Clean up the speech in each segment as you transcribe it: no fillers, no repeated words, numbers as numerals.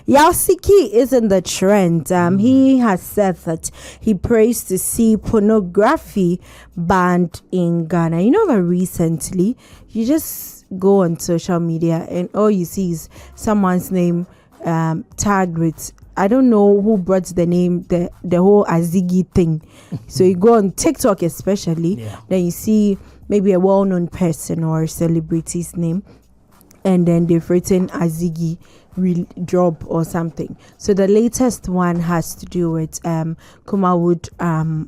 Yaw Siki is in the trend. He has said that he prays to see pornography banned in Ghana. You know that recently you just go on social media and all you see is someone's name tagged with, I don't know who brought the name, the whole Azigi thing. So you go on TikTok especially, then you see maybe a well-known person or celebrity's name, and then they've written Azigi drop or something. So the latest one has to do with Kumawood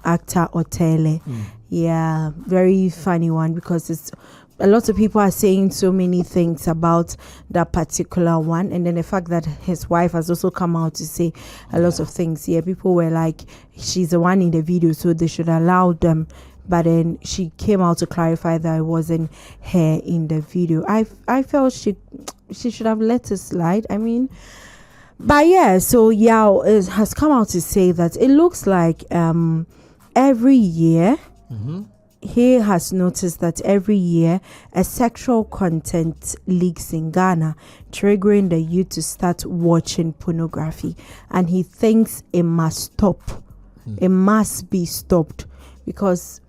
actor Otele. Yeah, very funny one, because it's a lot of people are saying so many things about that particular one, and then the fact that his wife has also come out to say a lot of things. Yeah, people were like, she's the one in the video, so they should allow them. But then she came out to clarify that it wasn't her in the video. I felt she should have let it slide. I mean, but yeah, so Yaw has come out to say that it looks like every year. He has noticed that every year a sexual content leaks in Ghana, triggering the youth to start watching pornography, and he thinks it must stop. It must be stopped, because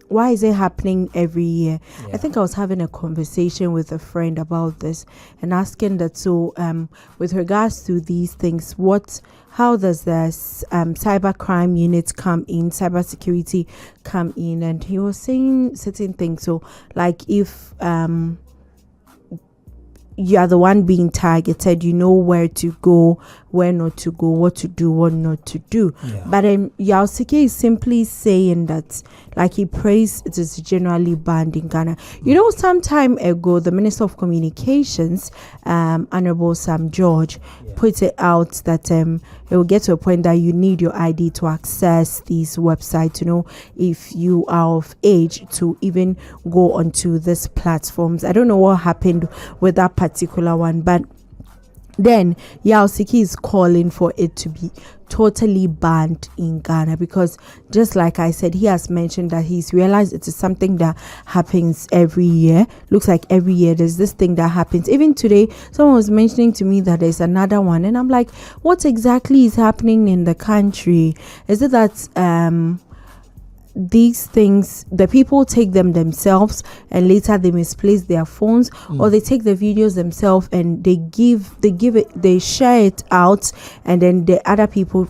why is it happening every year? I think I was having a conversation with a friend about this and asking that, so with regards to these things, how does the cyber crime unit come in, cyber security come in? And he was saying certain things. So like if you are the one being targeted, you know where to go, where not to go, what to do, what not to do. But Yaw Siki is simply saying that, like, he prays it is generally banned in Ghana. You know, some time ago, the Minister of Communications, Honorable Sam George, put it out that it will get to a point that you need your ID to access these websites to know if you are of age to even go onto these platforms. I don't know what happened with that particular one, but then Yaw Siki is calling for it to be totally banned in Ghana, because just like I said, he has mentioned that he's realized it is something that happens every year. Looks like every year there's this thing that happens. Even today, someone was mentioning to me that there's another one, and I'm like, what exactly is happening in the country? Is it that these things, the people take them themselves and later they misplace their phones, or they take the videos themselves and they share it out, and then the other people,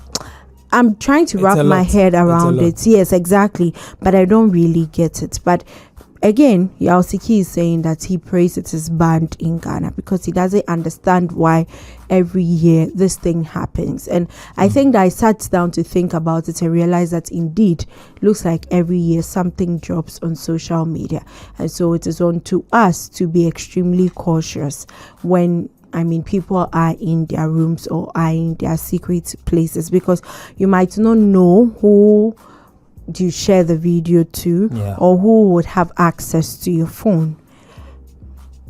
I'm trying to wrap my head around it. Yes, exactly, but I don't really get it. But again, Yaw Siki is saying that he prays it is banned in Ghana because he doesn't understand why every year this thing happens. And I think that I sat down to think about it and realized that indeed looks like every year something drops on social media, and so it is on to us to be extremely cautious when people are in their rooms or are in their secret places, because you might not know who do you share the video to, or who would have access to your phone.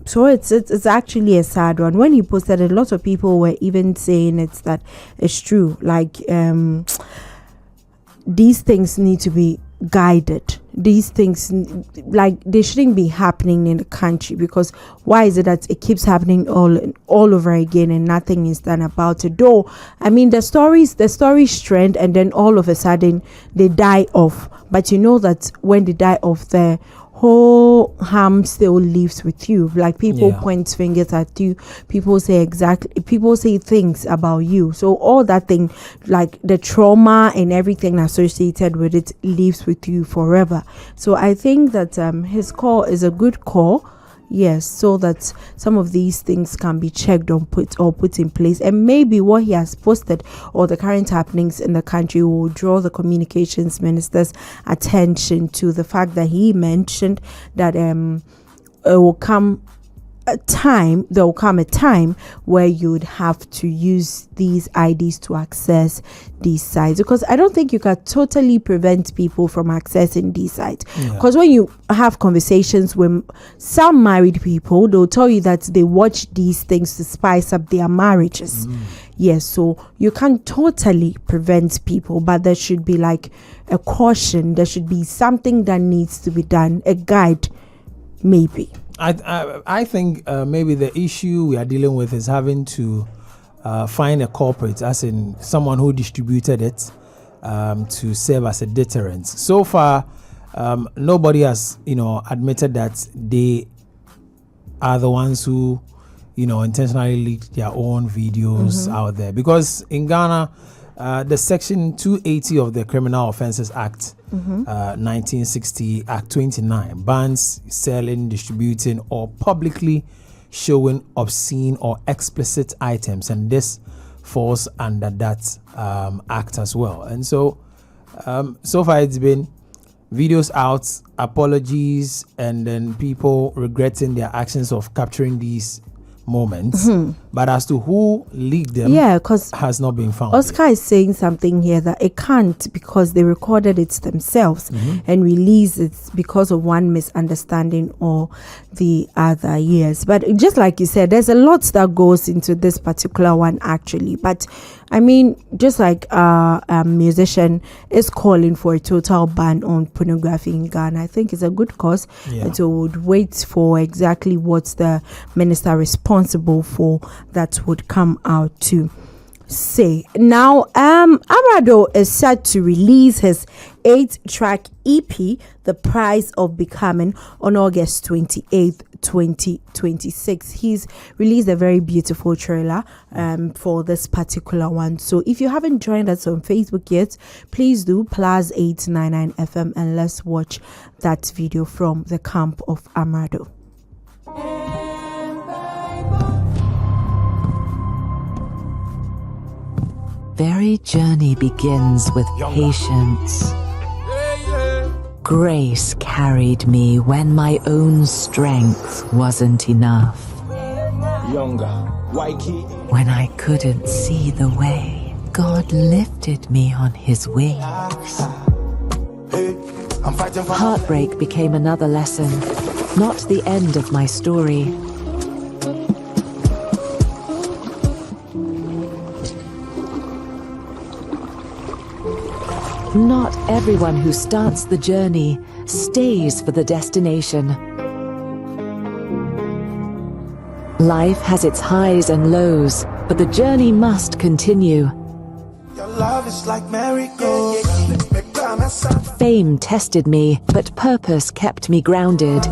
So it's actually a sad one. When he posted it, a lot of people were even saying that it's true. Like these things need to be guided. These things, like, they shouldn't be happening in the country, because why is it that it keeps happening all over again and nothing is done about it? Though the stories trend and then all of a sudden they die off, but you know that when they die off, the whole harm still lives with you. Like, people point fingers at you, people say things about you, so all that thing, like the trauma and everything associated with it, lives with you forever. So I think that his call is a good call, yes, so that some of these things can be checked on, put in place, and maybe what he has posted or the current happenings in the country will draw the communications minister's attention to the fact that he mentioned that there will come a time where you would have to use these IDs to access these sites, because I don't think you can totally prevent people from accessing these sites, because when you have conversations with some married people, they'll tell you that they watch these things to spice up their marriages. Yes, so you can't totally prevent people, but there should be like a caution. There should be something that needs to be done, a guide, maybe. I think maybe the issue we are dealing with is having to find a culprit, as in someone who distributed it, to serve as a deterrent. So far, nobody has, admitted that they are the ones who, intentionally leaked their own videos out there. Because in Ghana, the Section 280 of the Criminal Offences Act, 1960, Act 29, bans selling, distributing, or publicly showing obscene or explicit items, and this falls under that act as well. And so, so far it's been videos out, apologies, and then people regretting their actions of capturing these moments, but as to who leaked them, because has not been found. Oscar is saying something here that it can't, because they recorded it themselves and released it because of one misunderstanding or the other. Yes, but just like you said, there's a lot that goes into this particular one actually. But I mean, just like a musician is calling for a total ban on pornography in Ghana, I think it's a good cause. And so we would wait for exactly what the minister responsible for that would come out to say. Now, Amerado is set to release his 8-track EP, The Price of Becoming, on August 28th, 2026. He's released a very beautiful trailer for this particular one. So if you haven't joined us on Facebook yet, please do, PLUZZ 899 FM, and let's watch that video from the camp of Amerado. Very journey begins with patience. Grace carried me when my own strength wasn't enough. When I couldn't see the way, God lifted me on his wings. Heartbreak became another lesson, not the end of my story. Not everyone who starts the journey stays for the destination. Life has its highs and lows, but the journey must continue. Your love is like merry-go. Fame tested me, but purpose kept me grounded.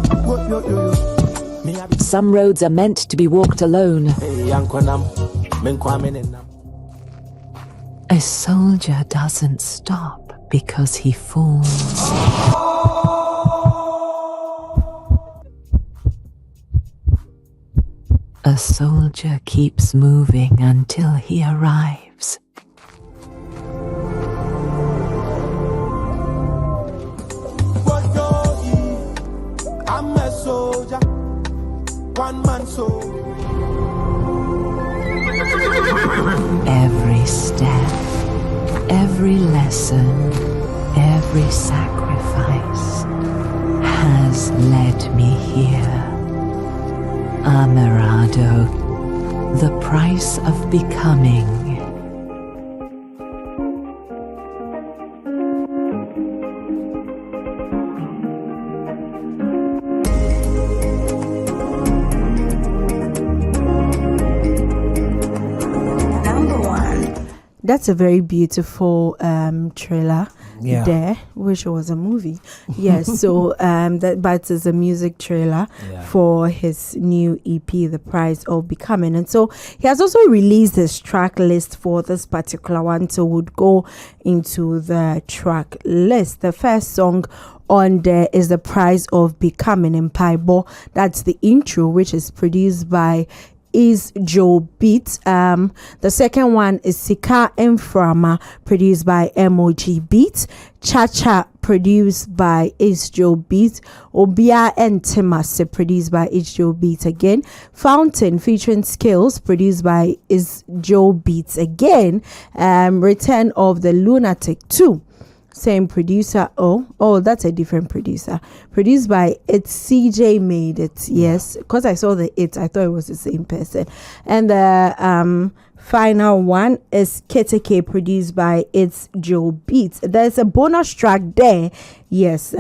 Some roads are meant to be walked alone. A soldier doesn't stop because he falls. A soldier keeps moving until he arrives. I'm a soldier, one man soldier. Every step, every lesson, every sacrifice has led me here. Amerado, the price of becoming. That's a very beautiful trailer there, which was a movie. Yes, so but it's a music trailer for his new EP, The Price of Becoming. And so he has also released his track list for this particular one, so we'll go into the track list. The first song on there is The Price of Becoming in Paibo. That's the intro, which is produced by Is Joe Beat. The second one is Sika Mframa, produced by MOG Beat. Cha-Cha, produced by Is Joe Beat. Obia and Timase, produced by Is Joe Beat again. Fountain, featuring Skills, produced by Is Joe Beat again. Return of the Lunatic 2. Same producer. Oh, that's a different producer. Produced by It's CJ Made It. Yes, because I saw the It, I thought it was the same person. And the final one is Keteke, produced by It's Joe Beats. There's a bonus track there. Yes,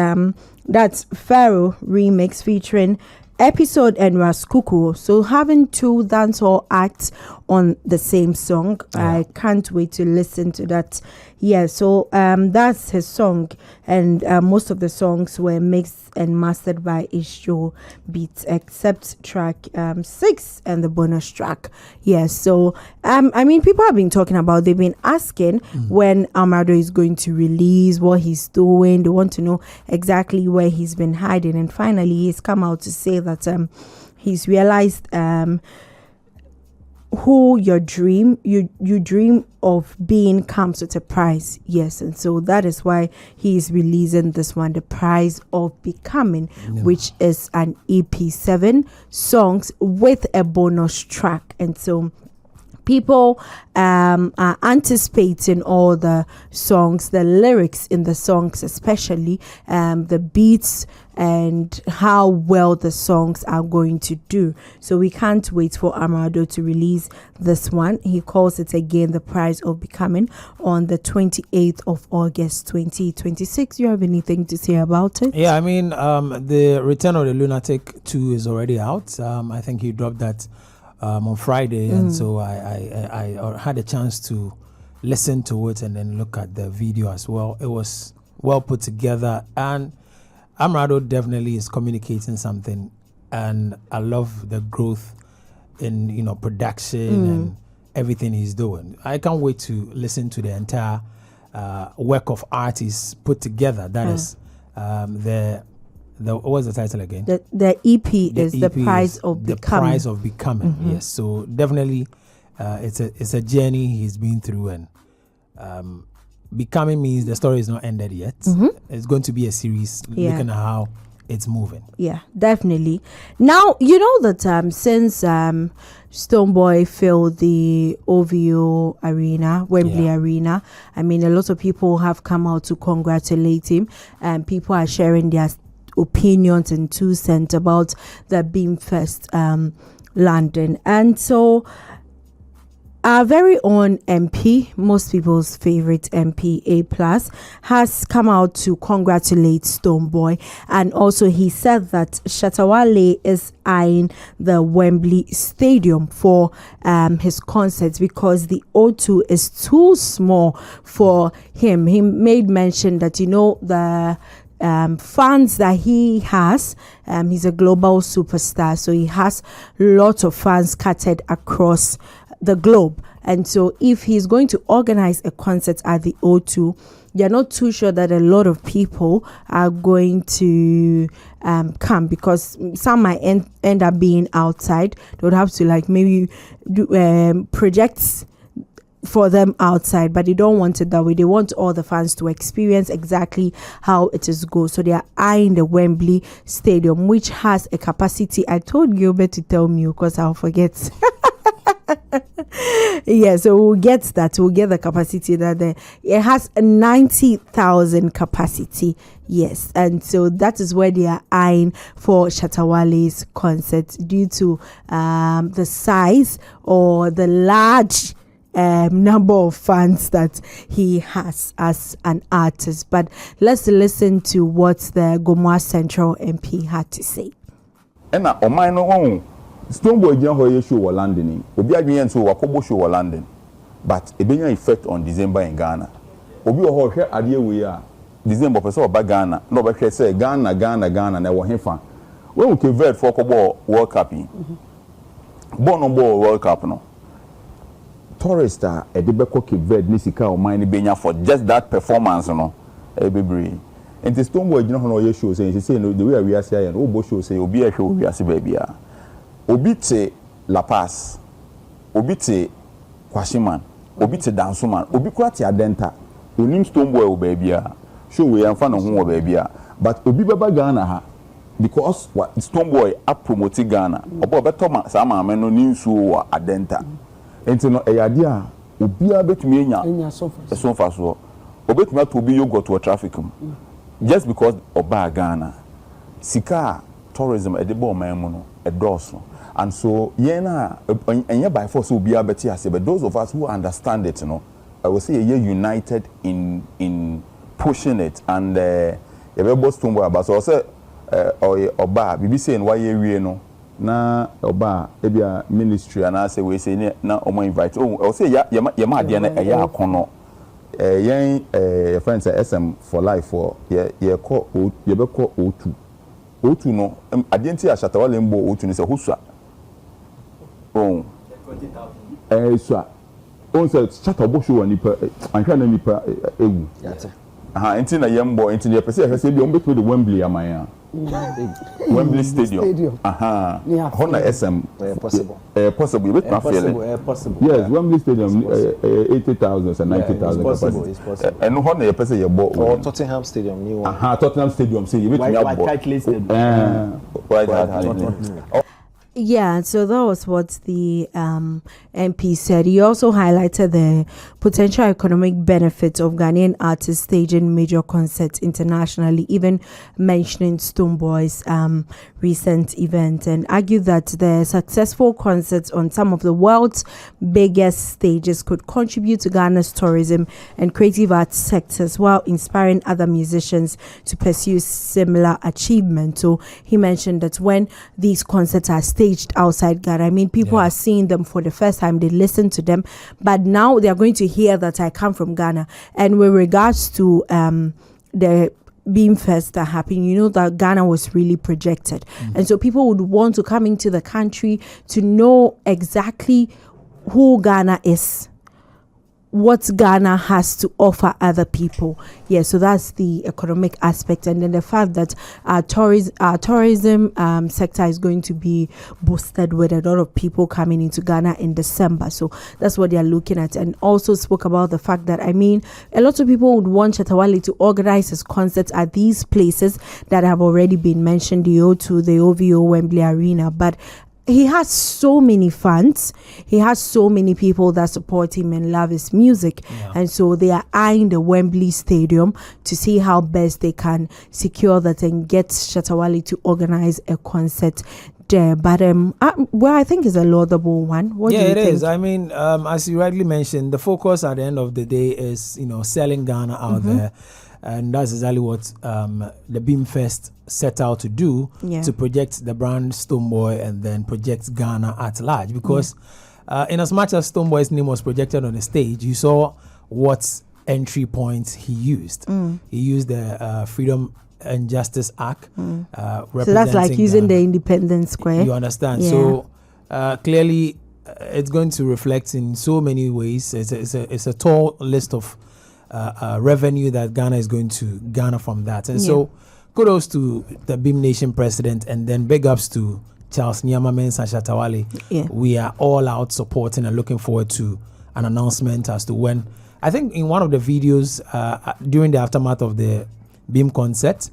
that's Pharaoh remix featuring Episode and Raskuku. So having two dancehall acts on the same song. I can't wait to listen to that. Yeah, so that's his song, and most of the songs were mixed and mastered by Isho Beats, except track 6 and the bonus track. Yeah, so I mean, people have been talking about, they've been asking when Amerado is going to release, what he's doing. They want to know exactly where he's been hiding, and finally he's come out to say that he's realized who you dream of being comes with a price. Yes, and so that is why he is releasing this one, The Price of Becoming, which is an EP, 7 songs with a bonus track. And so people are anticipating all the songs, the lyrics in the songs, especially the beats and how well the songs are going to do. So we can't wait for Amerado to release this one. He calls it again The Price of Becoming on the 28th of August 2026. You have anything to say about it? Yeah, I mean, the Return of the Lunatic 2 is already out. I think he dropped that on Friday, and so I had a chance to listen to it and then look at the video as well. It was well put together, and Amerado definitely is communicating something, and I love the growth in production and everything he's doing. I can't wait to listen to the entire work of artists put together. That is what was the title again? The EP is The Price of Becoming. The Price of Becoming. Yes, so definitely it's a journey he's been through, and becoming means the story is not ended yet. It's going to be a series looking at how it's moving. Yeah, definitely. Now, you know that since Stonebwoy filled the OVO arena, Wembley arena, I mean, a lot of people have come out to congratulate him, and people are sharing their opinions and 2 cents about the Beamfest London. And so our very own MP, most people's favorite MP, A+, has come out to congratulate Stonebwoy, and also he said that Shatta Wale is eyeing the Wembley Stadium for his concerts because the O2 is too small for him. He made mention that the fans that he has, he's a global superstar, so he has lots of fans scattered across the globe. And so if he's going to organize a concert at the O2, they're not too sure that a lot of people are going to come, because some might end up being outside. They would have to maybe do projects for them outside, but they don't want it that way. They want all the fans to experience exactly how it is go. So they are eyeing the Wembley Stadium, which has a capacity. I told Gilbert to tell me because I'll forget. Yeah, so we'll get that. We'll get the capacity that it has a 90,000 capacity. Yes, and so that is where they are eyeing for Shatta Wale's concert due to the size or the large number of fans that he has as an artist. But let's listen to what the Gomoa Central MP had to say. Stonebwoy Jina Hoye show wa London. Obi adwen so wakobo show wa London. But e benya effect on December in Ghana. Obi o hwe ade we a December person oba Ghana. No be hwe say Ghana na wo hefa. When we convert for kobo World Cup. Bon no World Cup no. Tourist e de be ko Cape ni sika o man ni benya for just that performance no. E bebre. And the Stonebwoy Jina Hoye show say no the way we are say no obo show say obi e hwe we ase ba bia. Obi te La Paz, obi te Kwashiman, obi te Dansuman, obi kura te Adenta. Onim Stonebwoy o baabia. Show we amfa no ho o baabia. But obi baba Ghana ha because what Stonebwoy a promote Ghana. Obo beto ma sa ma no ni nsu wo Adenta. Enti no eyade a obi a betumi enya sonfa so. Obetumi to obi yogurt to traffic. Just because oba Ghana. Sika tourism edebo man mu no edoso. And so, and by force will be able to say, but those of us who understand it, I will say, you're united in pushing it. And Stonebwoy about so I say, oba bibi say no waye wie no na oba ebia ministry ana say we say na omo invite o say ya ma ade na eya akono yen your friend say SM for life for ye ko ye be ko otu no ade nti a Shatta Wale mbo otu ni say husua oh 20,000 so on say Shatta bo show nipa anhwa na nipa egu nti na yembo nti ye pese ye say bi on beto the Wembley amaya Wembley Stadium. Hona SM possible. Possible. Yes, Wembley Stadium 80,000 and 90,000 capacity. It's possible. And hona ye pese ye bo. Or Tottenham Stadium new one. Tottenham Stadium say you bet me up. Yeah, so that was what the MP said. He also highlighted the potential economic benefits of Ghanaian artists staging major concerts internationally, even mentioning Stonebwoy's recent event, and argued that the successful concerts on some of the world's biggest stages could contribute to Ghana's tourism and creative arts sectors while inspiring other musicians to pursue similar achievements. So he mentioned that when these concerts are staged outside Ghana, I mean, people are seeing them for the first time, they listen to them, but now they are going to hear that I come from Ghana. And with regards to the Beam Fest that happened, you know that Ghana was really projected, and so people would want to come into the country to know exactly who Ghana is, what Ghana has to offer other people. Yeah, so that's the economic aspect, and then the fact that our tourism sector is going to be boosted with a lot of people coming into Ghana in December. So that's what they are looking at, and also spoke about the fact that, I mean, a lot of people would want Shatta Wale to organize his concerts at these places that have already been mentioned, the O2, the OVO, Wembley Arena, but he has so many fans. He has so many people that support him and love his music. And so they are eyeing the Wembley Stadium to see how best they can secure that and get Shatta Wale to organize a concert there. But I think it's a laudable one. What do you think? It is. I mean, as you rightly mentioned, the focus at the end of the day is, selling Ghana out there. And that's exactly what the Beam Fest set out to do, to project the brand Stonebwoy and then project Ghana at large. Because in as much as Stonebwoy's name was projected on the stage, you saw what entry points he used. He used the Freedom and Justice Act. So that's like using the Independence Square. You understand? Yeah. So clearly it's going to reflect in so many ways. It's a tall list of revenue that Ghana is going to garner from that. And so kudos to the Beam Nation president, and then big ups to Charles Nyamamens and Shatta Wale. We are all out supporting and looking forward to an announcement as to when. I think in one of the videos during the aftermath of the Beam concert,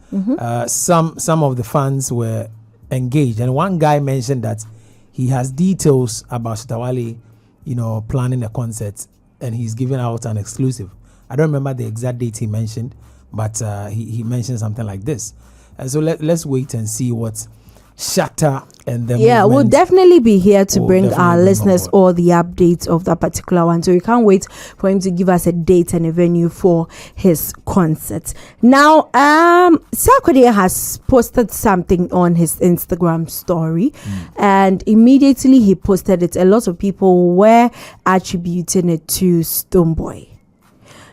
some of the fans were engaged, and one guy mentioned that he has details about Shatta Wale, planning a concert, and he's giving out an exclusive. I don't remember the exact date he mentioned, but he mentioned something like this. And so let's wait and see what Shatta and the movement. We'll definitely be here to bring our listeners all the updates of that particular one. So we can't wait for him to give us a date and a venue for his concert. Now, Sarkodie has posted something on his Instagram story, and immediately he posted it, a lot of people were attributing it to Stonebwoy.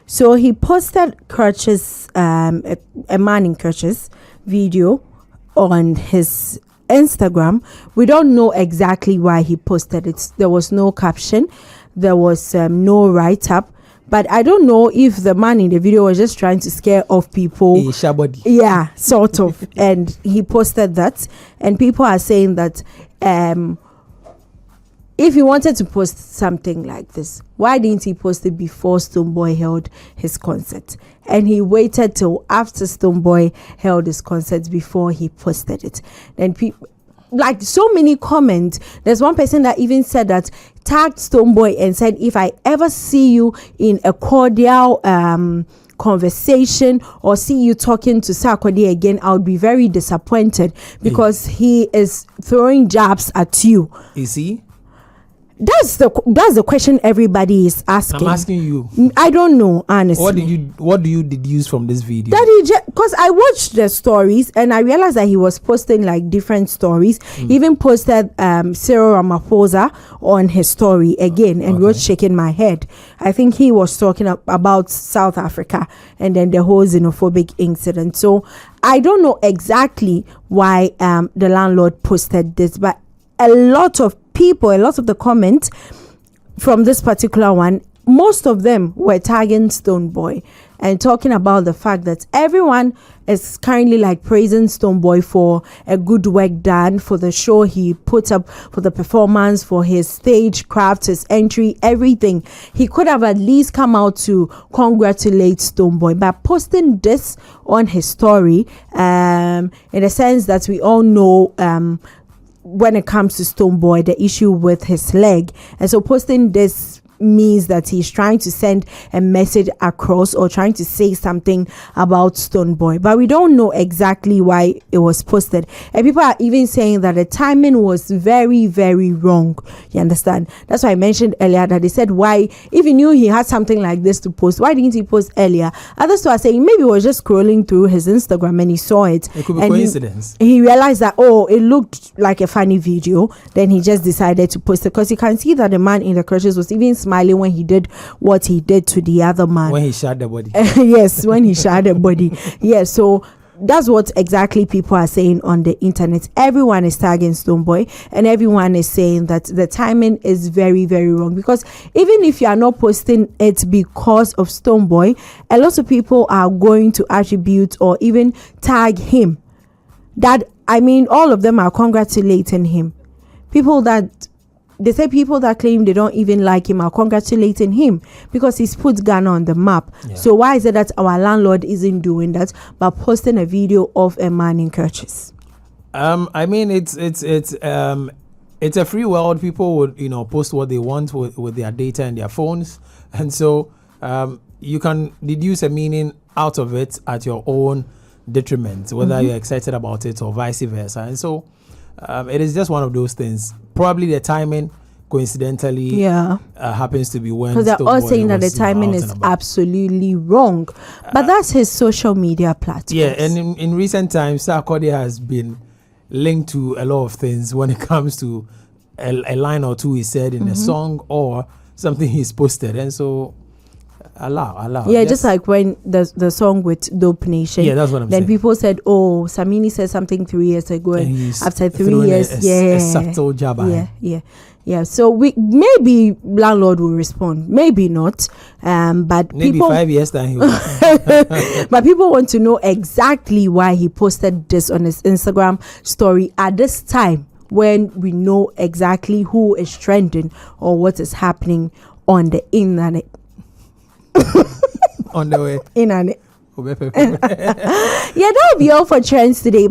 So he posted Crutches, a man in Crutches video on his Instagram. We don't know exactly why he posted it. There was no caption. There was no write-up. But I don't know if the man in the video was just trying to scare off people. Yeah, sort of. And he posted that. And people are saying that if he wanted to post something like this, why didn't he post it before Stonebwoy held his concert? And he waited till after Stonebwoy held his concert before he posted it. Then people, like so many comments, there's one person that even said that, tagged Stonebwoy and said, if I ever see you in a cordial conversation or see you talking to Sarkodie again, I would be very disappointed because he is throwing jabs at you. Is he? That's the question everybody is asking. I'm asking you. I don't know, honestly. What do you deduce from this video? That because I watched the stories and I realized that he was posting like different stories. He even posted Cyril Ramaphosa on his story again and was shaking my head. I think he was talking about South Africa and then the whole xenophobic incident. So I don't know exactly why the landlord posted this, but a lot of the comments from this particular one, most of them were tagging Stonebwoy and talking about the fact that everyone is currently like praising Stonebwoy for a good work done, for the show he put up, for the performance, for his stage craft, his entry, everything. He could have at least come out to congratulate Stonebwoy by posting this on his story, in a sense that we all know when it comes to Stonebwoy, the issue with his leg. And so posting this means that he's trying to send a message across or trying to say something about Stonebwoy, but we don't know exactly why it was posted. And people are even saying that the timing was very, very wrong. You understand? That's why I mentioned earlier that they said, why, if he knew he had something like this to post, why didn't he post earlier? Others are saying maybe he was just scrolling through his Instagram and he saw it. It could be and coincidence. He realized that, oh, it looked like a funny video. Then he just decided to post it, because you can see that the man in the Crutches was even smiling when he did what he did to the other man. When he shot the body. Yes, when he shot the body. Yes, so that's what exactly people are saying on the internet. Everyone is tagging Stonebwoy and everyone is saying that the timing is very, very wrong, because even if you are not posting it because of Stonebwoy, a lot of people are going to attribute or even tag him. That, I mean, all of them are congratulating him. People that claim they don't even like him are congratulating him because he's put Ghana on the map. Yeah. So why is it that our landlord isn't doing that but posting a video of a man in Crutches? I mean, it's a free world. People would post what they want with their data and their phones, and so you can deduce a meaning out of it at your own detriment, whether you're excited about it or vice versa. And so it is just one of those things. Probably the timing coincidentally happens to be when, because they're all saying that the timing is absolutely wrong, but that's his social media platform. Yeah, and in recent times Sarkodie has been linked to a lot of things when it comes to a line or two he said in a song or something he's posted, and so allow. Yeah, just like when the song with Dope Nation. Yeah, that's what I'm saying. Then people said, oh, Samini said something 3 years ago, and after 3 years, a subtle jab. Yeah. So maybe landlord will respond, maybe not. But maybe people, 5 years time he will. But people want to know exactly why he posted this on his Instagram story at this time when we know exactly who is trending or what is happening on the internet. On the way. Internet. Yeah, that will be all for trends today.